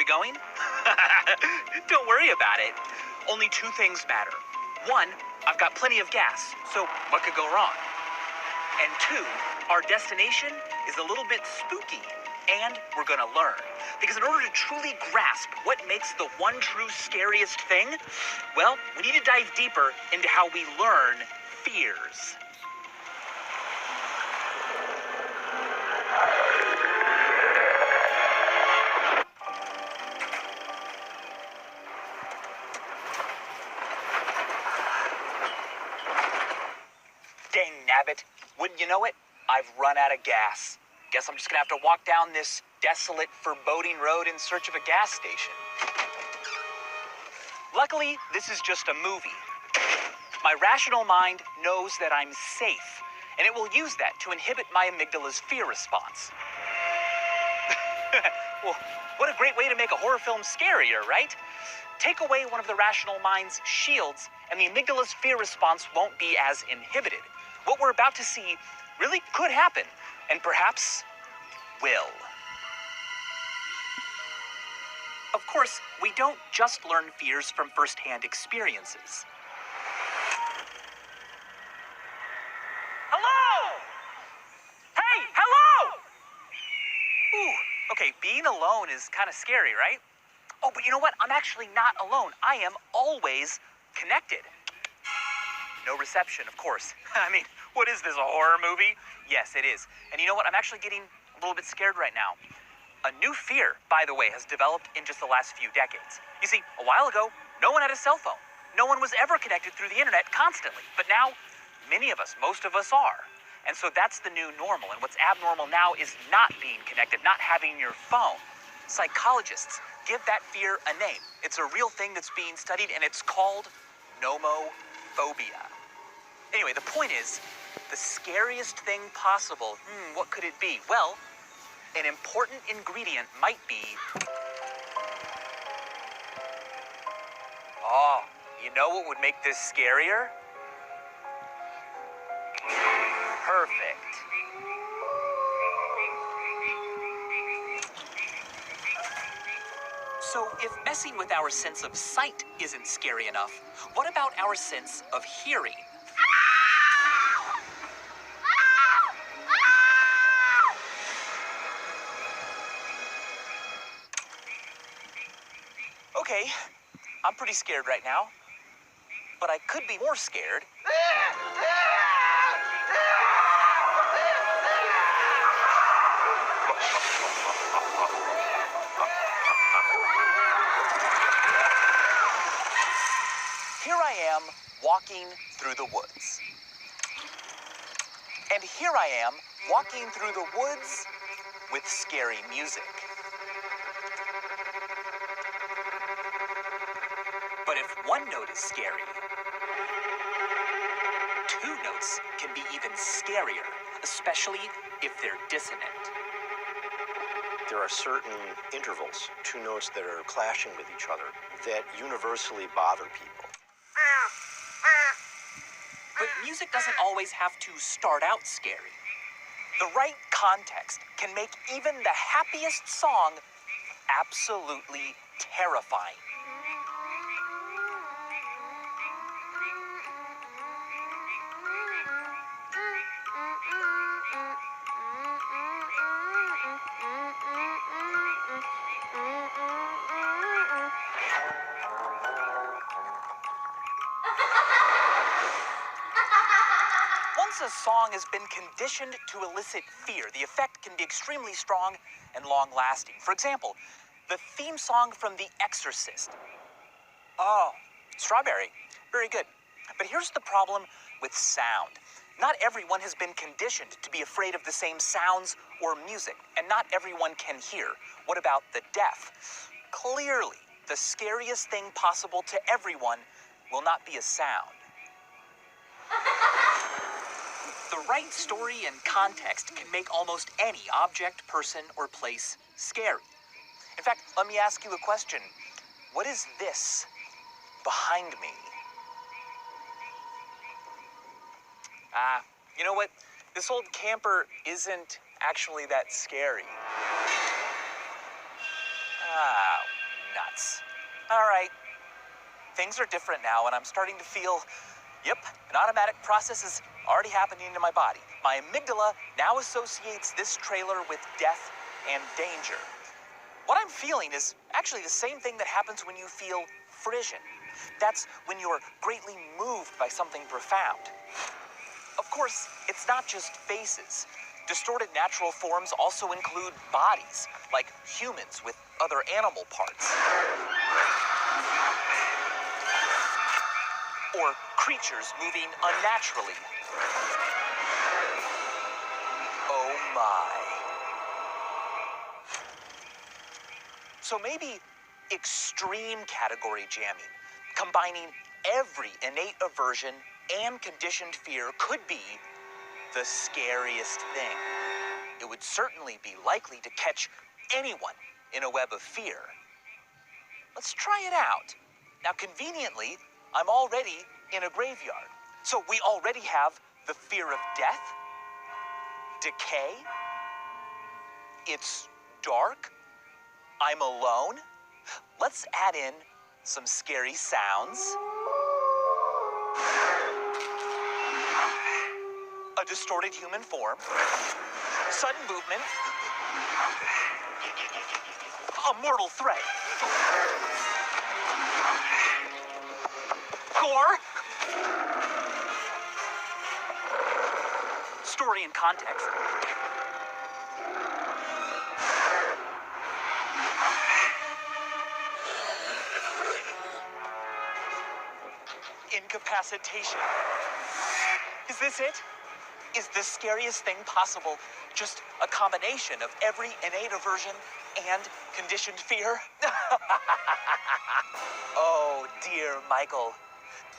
we going? Don't worry about it. Only two things matter. One, I've got plenty of gas, so what could go wrong? And two, our destination is a little bit spooky, and we're gonna learn. Because in order to truly grasp what makes the one true scariest thing, well, we need to dive deeper into how we learn fears. Dang nabbit, wouldn't you know it? I've run out of gas. Guess I'm just gonna have to walk down this desolate, foreboding road in search of a gas station. Luckily, this is just a movie. My rational mind knows that I'm safe, and it will use that to inhibit my amygdala's fear response. Well, what a great way to make a horror film scarier, right? Take away one of the rational mind's shields, and the amygdala's fear response won't be as inhibited. What we're about to see really could happen, and perhaps will. Of course, we don't just learn fears from first-hand experiences. Hello! Hey, hello! Ooh, okay, being alone is kind of scary, right? Oh, but you know what? I'm actually not alone. I am always connected. No reception, of course. I mean, what is this, a horror movie? Yes, it is. And you know what? I'm actually getting a little bit scared right now. A new fear, by the way, has developed in just the last few decades. You see, a while ago, no one had a cell phone. No one was ever connected through the internet constantly. But now, many of us, most of us are. And so that's the new normal. And what's abnormal now is not being connected, not having your phone. Psychologists give that fear a name. It's a real thing that's being studied, and it's called nomophobia. Anyway, the point is, the scariest thing possible, what could it be? Well, an important ingredient might be... Oh, you know what would make this scarier? Perfect. So if messing with our sense of sight isn't scary enough, what about our sense of hearing? Okay, I'm pretty scared right now, but I could be more scared. Here I am walking through the woods. And here I am walking through the woods with scary music. But if one note is scary, two notes can be even scarier, especially if they're dissonant. There are certain intervals, two notes that are clashing with each other, that universally bother people. But music doesn't always have to start out scary. The right context can make even the happiest song absolutely terrifying. Once a song has been conditioned to elicit fear, the effect can be extremely strong and long-lasting. For example, the theme song from The Exorcist. Oh, Strawberry. Very good. But here's the problem with sound. Not everyone has been conditioned to be afraid of the same sounds or music, and not everyone can hear. What about the deaf? Clearly, the scariest thing possible to everyone will not be a sound. The right story and context can make almost any object, person, or place scary. In fact, let me ask you a question. What is this behind me? You know what? This old camper isn't actually that scary. nuts. All right. Things are different now, and I'm starting to feel, yep, an automatic process is already happening in my body. My amygdala now associates this trailer with death and danger. What I'm feeling is actually the same thing that happens when you feel frisson. That's when you're greatly moved by something profound. Of course, it's not just faces. Distorted natural forms also include bodies, like humans with other animal parts. Or creatures moving unnaturally. Oh my. So maybe extreme category jamming, combining every innate aversion and conditioned fear, could be the scariest thing. It would certainly be likely to catch anyone in a web of fear. Let's try it out. Now, conveniently, I'm already in a graveyard. So we already have the fear of death, decay, it's dark, I'm alone. Let's add in some scary sounds. A distorted human form, sudden movement, a mortal threat, gore, story and context. Incapacitation. Is this it? Is the scariest thing possible just a combination of every innate aversion and conditioned fear? Oh, dear Michael.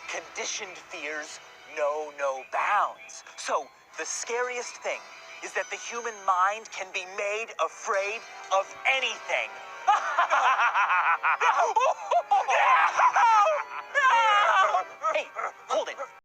Conditioned fears know no bounds. So, the scariest thing is that the human mind can be made afraid of anything. Hey,